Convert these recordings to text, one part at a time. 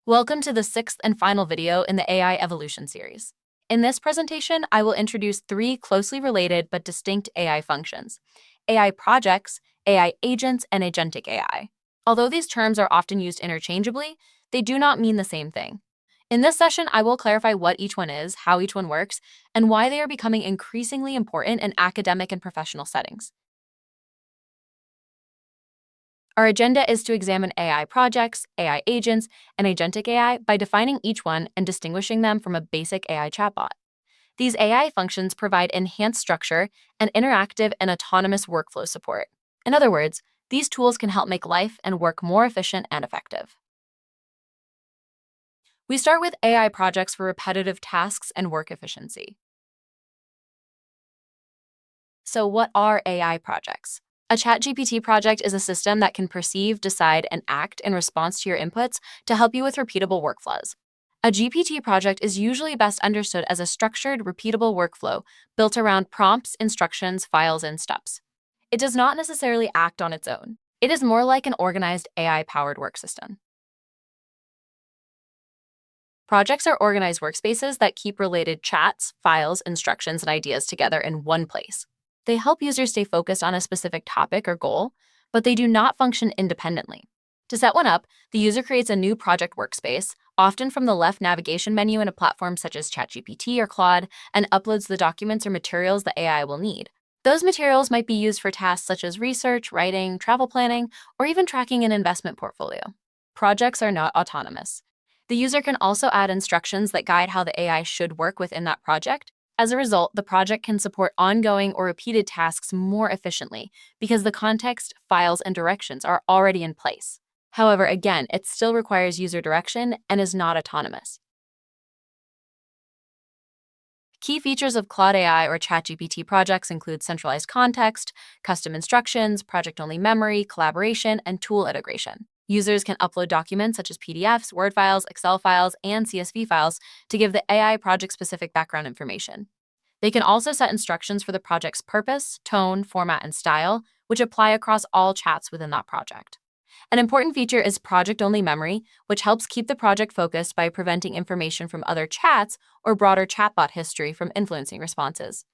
Welcome to the sixth and final video in the AI evolution series. In this presentation, I will introduce three closely related but distinct AI functions: AI projects, AI agents, and agentic AI. Although these terms are often used interchangeably, they do not mean the same thing. In this session, I will clarify what each one is, how each one works, and why they are becoming increasingly important in academic and professional settings. Our agenda is to examine AI projects, AI agents, and agentic AI by defining each one and distinguishing them from a basic AI chatbot. These AI functions provide enhanced structure and interactive and autonomous workflow support. In other words, these tools can help make life and work more efficient and effective. We start with AI projects for repetitive tasks and work efficiency. So, what are AI projects? A ChatGPT project is a system that can perceive, decide, and act in response to your inputs to help you with repeatable workflows. A GPT project is usually best understood as a structured, repeatable workflow built around prompts, instructions, files, and steps. It does not necessarily act on its own. It is more like an organized AI-powered work system. Projects are organized workspaces that keep related chats, files, instructions, and ideas together in one place. They help users stay focused on a specific topic or goal, but they do not function independently. To set one up, the user creates a new project workspace, often from the left navigation menu in a platform such as ChatGPT or Claude, and uploads the documents or materials the AI will need. Those materials might be used for tasks such as research, writing, travel planning, or even tracking an investment portfolio. Projects are not autonomous. The user can also add instructions that guide how the AI should work within that project. As a result, the project can support ongoing or repeated tasks more efficiently because the context, files, and directions are already in place. However, again, it still requires user direction and is not autonomous. Key features of Claude AI or ChatGPT projects include centralized context, custom instructions, project-only memory, collaboration, and tool integration. Users can upload documents such as PDFs, Word files, Excel files, and CSV files to give the AI project-specific background information. They can also set instructions for the project's purpose, tone, format, and style, which apply across all chats within that project. An important feature is project-only memory, which helps keep the project focused by preventing information from other chats or broader chatbot history from influencing responses.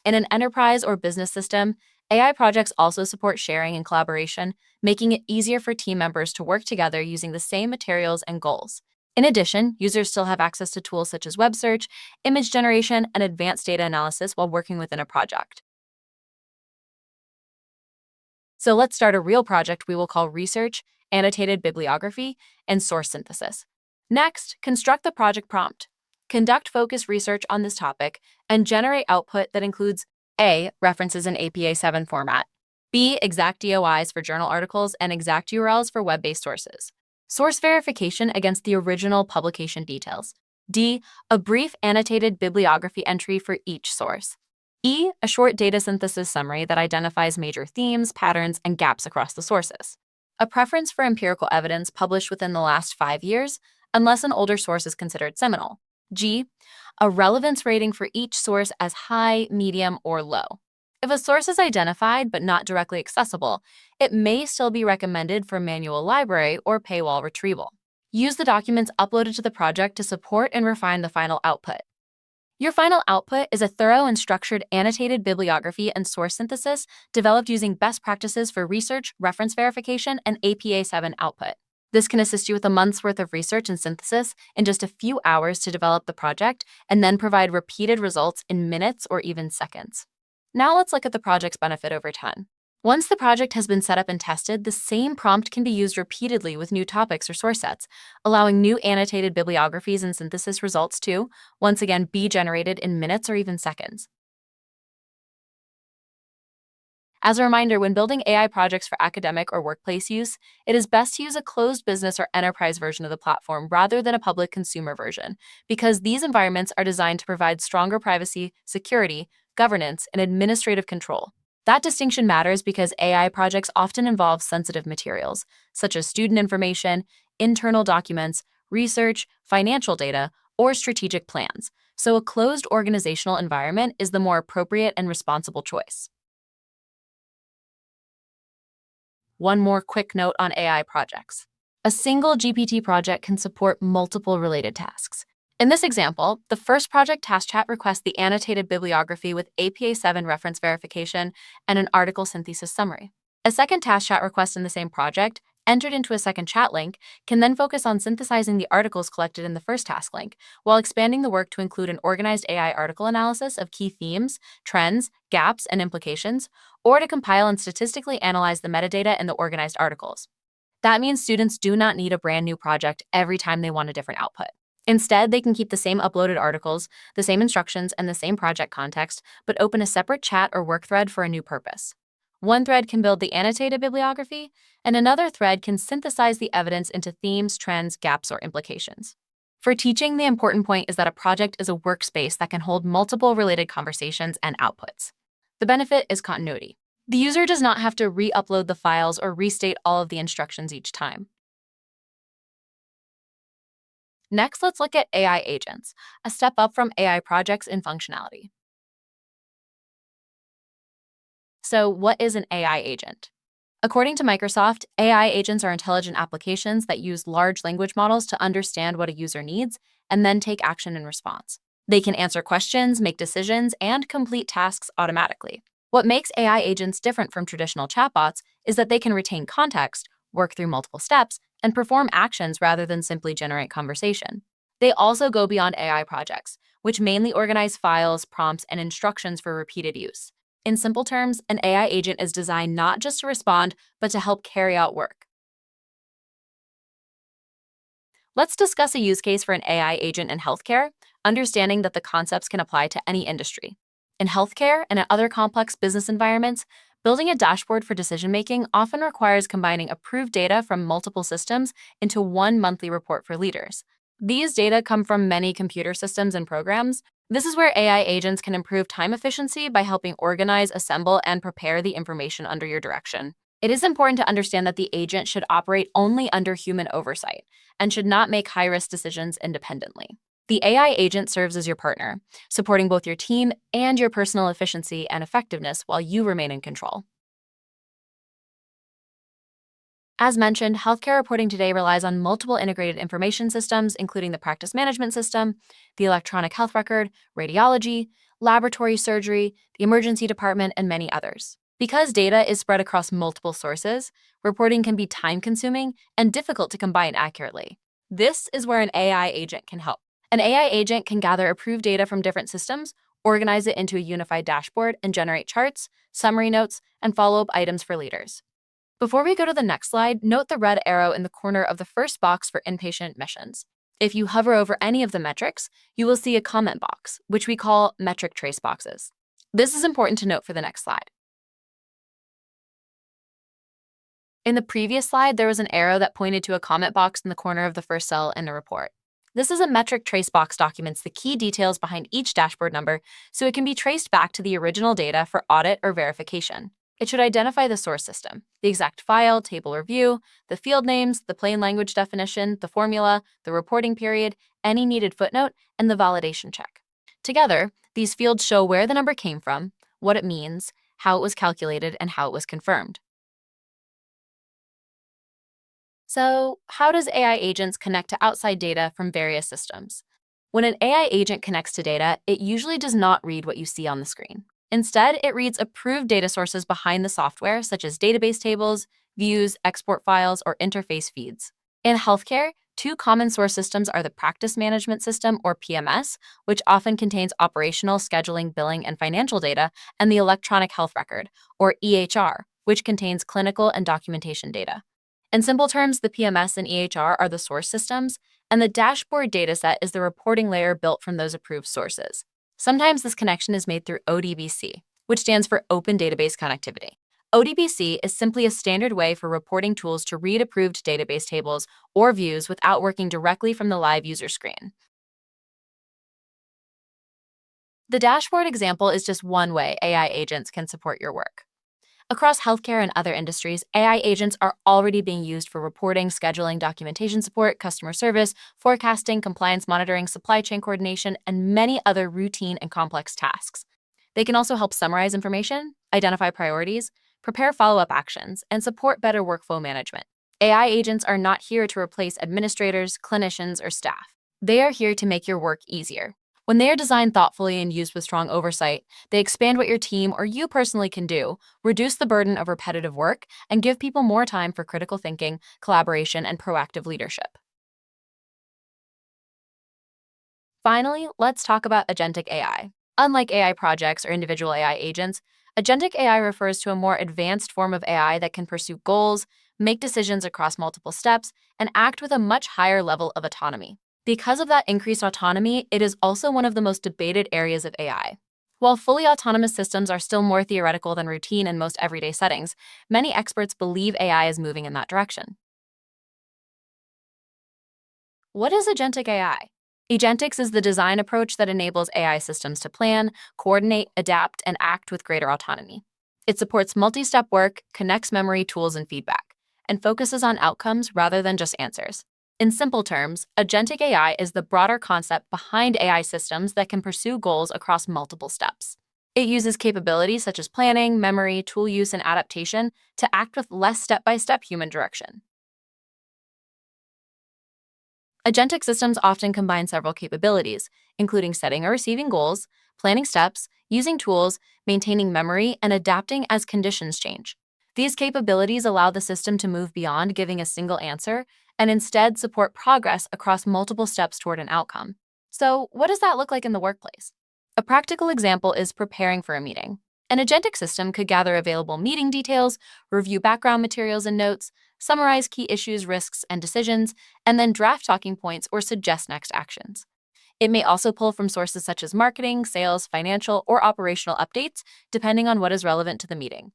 In an enterprise or business system, AI projects also support sharing and collaboration, making it easier for team members to work together using the same materials and goals. In addition, users still have access to tools such as web search, image generation, and advanced data analysis while working within a project. So let's start a real project we will call research, annotated bibliography, and source synthesis. Next, construct the project prompt. Conduct focused research on this topic and generate output that includes A, references in APA 7 format, B, exact DOIs for journal articles and exact URLs for web-based sources, source verification against the original publication details, D, a brief annotated bibliography entry for each source, E, a short data synthesis summary that identifies major themes, patterns, and gaps across the sources, a preference for empirical evidence published within the last 5 years, unless an older source is considered seminal, G, a relevance rating for each source as high, medium, or low. If a source is identified but not directly accessible, it may still be recommended for manual library or paywall retrieval. Use the documents uploaded to the project to support and refine the final output. Your final output is a thorough and structured annotated bibliography and source synthesis developed using best practices for research, reference verification, and APA 7 output. This can assist you with a month's worth of research and synthesis in just a few hours to develop the project and then provide repeated results in minutes or even seconds. Now let's look at the project's benefit over time. Once the project has been set up and tested, the same prompt can be used repeatedly with new topics or source sets, allowing new annotated bibliographies and synthesis results to, once again, be generated in minutes or even seconds. As a reminder, when building AI projects for academic or workplace use, it is best to use a closed business or enterprise version of the platform rather than a public consumer version, because these environments are designed to provide stronger privacy, security, governance, and administrative control. That distinction matters because AI projects often involve sensitive materials, such as student information, internal documents, research, financial data, or strategic plans. So a closed organizational environment is the more appropriate and responsible choice. One more quick note on AI projects. A single GPT project can support multiple related tasks. In this example, the first project task chat requests the annotated bibliography with APA 7 reference verification and an article synthesis summary. A second task chat request in the same project, entered into a second chat link, can then focus on synthesizing the articles collected in the first task link, while expanding the work to include an organized AI article analysis of key themes, trends, gaps, and implications, or to compile and statistically analyze the metadata in the organized articles. That means students do not need a brand new project every time they want a different output. Instead, they can keep the same uploaded articles, the same instructions, and the same project context, but open a separate chat or work thread for a new purpose. One thread can build the annotated bibliography, and another thread can synthesize the evidence into themes, trends, gaps, or implications. For teaching, the important point is that a project is a workspace that can hold multiple related conversations and outputs. The benefit is continuity. The user does not have to re-upload the files or restate all of the instructions each time. Next, let's look at AI agents, a step up from AI projects in functionality. So, what is an AI agent? According to Microsoft, AI agents are intelligent applications that use large language models to understand what a user needs and then take action in response. They can answer questions, make decisions, and complete tasks automatically. What makes AI agents different from traditional chatbots is that they can retain context, work through multiple steps, and perform actions rather than simply generate conversation. They also go beyond AI projects, which mainly organize files, prompts, and instructions for repeated use. In simple terms, an AI agent is designed not just to respond, but to help carry out work. Let's discuss a use case for an AI agent in healthcare, understanding that the concepts can apply to any industry. In healthcare and in other complex business environments, building a dashboard for decision-making often requires combining approved data from multiple systems into one monthly report for leaders. These data come from many computer systems and programs. This is where AI agents can improve time efficiency by helping organize, assemble, and prepare the information under your direction. It is important to understand that the agent should operate only under human oversight and should not make high-risk decisions independently. The AI agent serves as your partner, supporting both your team and your personal efficiency and effectiveness while you remain in control. As mentioned, healthcare reporting today relies on multiple integrated information systems, including the practice management system, the electronic health record, radiology, laboratory surgery, the emergency department, and many others. Because data is spread across multiple sources, reporting can be time-consuming and difficult to combine accurately. This is where an AI agent can help. An AI agent can gather approved data from different systems, organize it into a unified dashboard, and generate charts, summary notes, and follow-up items for leaders. Before we go to the next slide, note the red arrow in the corner of the first box for inpatient admissions. If you hover over any of the metrics, you will see a comment box, which we call metric trace boxes. This is important to note for the next slide. In the previous slide, there was an arrow that pointed to a comment box in the corner of the first cell in the report. This is a metric trace box documents the key details behind each dashboard number so it can be traced back to the original data for audit or verification. It should identify the source system, the exact file, table, or view, the field names, the plain language definition, the formula, the reporting period, any needed footnote, and the validation check. Together, these fields show where the number came from, what it means, how it was calculated, and how it was confirmed. So, how does AI agents connect to outside data from various systems? When an AI agent connects to data, it usually does not read what you see on the screen. Instead, it reads approved data sources behind the software, such as database tables, views, export files, or interface feeds. In healthcare, two common source systems are the Practice Management System, or PMS, which often contains operational, scheduling, billing, and financial data, and the Electronic Health Record, or EHR, which contains clinical and documentation data. In simple terms, the PMS and EHR are the source systems, and the dashboard dataset is the reporting layer built from those approved sources. Sometimes this connection is made through ODBC, which stands for Open Database Connectivity. ODBC is simply a standard way for reporting tools to read approved database tables or views without working directly from the live user screen. The dashboard example is just one way AI agents can support your work. Across healthcare and other industries, AI agents are already being used for reporting, scheduling, documentation support, customer service, forecasting, compliance monitoring, supply chain coordination, and many other routine and complex tasks. They can also help summarize information, identify priorities, prepare follow-up actions, and support better workflow management. AI agents are not here to replace administrators, clinicians, or staff. They are here to make your work easier. When they are designed thoughtfully and used with strong oversight, they expand what your team or you personally can do, reduce the burden of repetitive work, and give people more time for critical thinking, collaboration, and proactive leadership. Finally, let's talk about agentic AI. Unlike AI projects or individual AI agents, agentic AI refers to a more advanced form of AI that can pursue goals, make decisions across multiple steps, and act with a much higher level of autonomy. Because of that increased autonomy, it is also one of the most debated areas of AI. While fully autonomous systems are still more theoretical than routine in most everyday settings, many experts believe AI is moving in that direction. What is agentic AI? Agentics is the design approach that enables AI systems to plan, coordinate, adapt, and act with greater autonomy. It supports multi step work, connects memory, tools, and feedback, and focuses on outcomes rather than just answers. In simple terms, agentic AI is the broader concept behind AI systems that can pursue goals across multiple steps. It uses capabilities such as planning, memory, tool use, and adaptation to act with less step by step human direction. Agentic systems often combine several capabilities, including setting or receiving goals, planning steps, using tools, maintaining memory, and adapting as conditions change. These capabilities allow the system to move beyond giving a single answer and instead support progress across multiple steps toward an outcome. So, what does that look like in the workplace? A practical example is preparing for a meeting. An agentic system could gather available meeting details, review background materials and notes, summarize key issues, risks, and decisions, and then draft talking points or suggest next actions. It may also pull from sources such as marketing, sales, financial, or operational updates, depending on what is relevant to the meeting.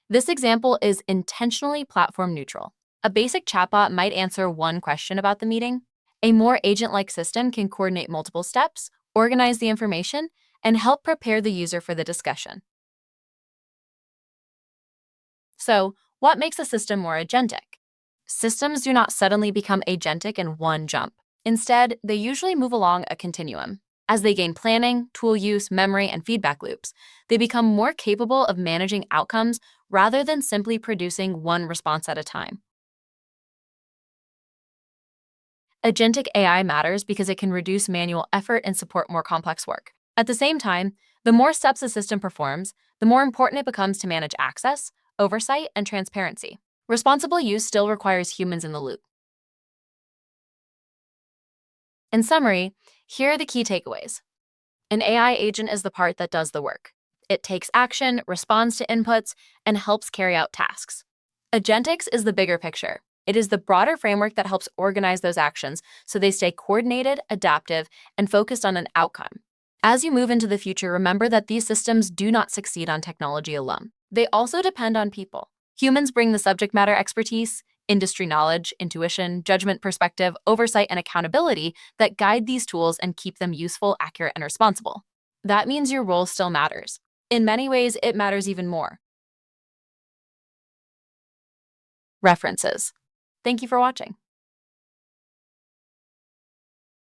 This example is intentionally platform neutral. A basic chatbot might answer one question about the meeting. A more agent like system can coordinate multiple steps, organize the information, and help prepare the user for the discussion. So, what makes a system more agentic? Systems do not suddenly become agentic in one jump. Instead, they usually move along a continuum. As they gain planning, tool use, memory, and feedback loops, they become more capable of managing outcomes rather than simply producing one response at a time. Agentic AI matters because it can reduce manual effort and support more complex work. At the same time, the more steps a system performs, the more important it becomes to manage access, oversight, and transparency. Responsible use still requires humans in the loop. In summary, here are the key takeaways. An AI agent is the part that does the work. It takes action, responds to inputs, and helps carry out tasks. Agentics is the bigger picture. It is the broader framework that helps organize those actions so they stay coordinated, adaptive, and focused on an outcome. As you move into the future, remember that these systems do not succeed on technology alone. They also depend on people. Humans bring the subject matter expertise, industry knowledge, intuition, judgment, perspective, oversight, and accountability that guide these tools and keep them useful, accurate, and responsible. That means your role still matters. In many ways, it matters even more. References. Thank you for watching.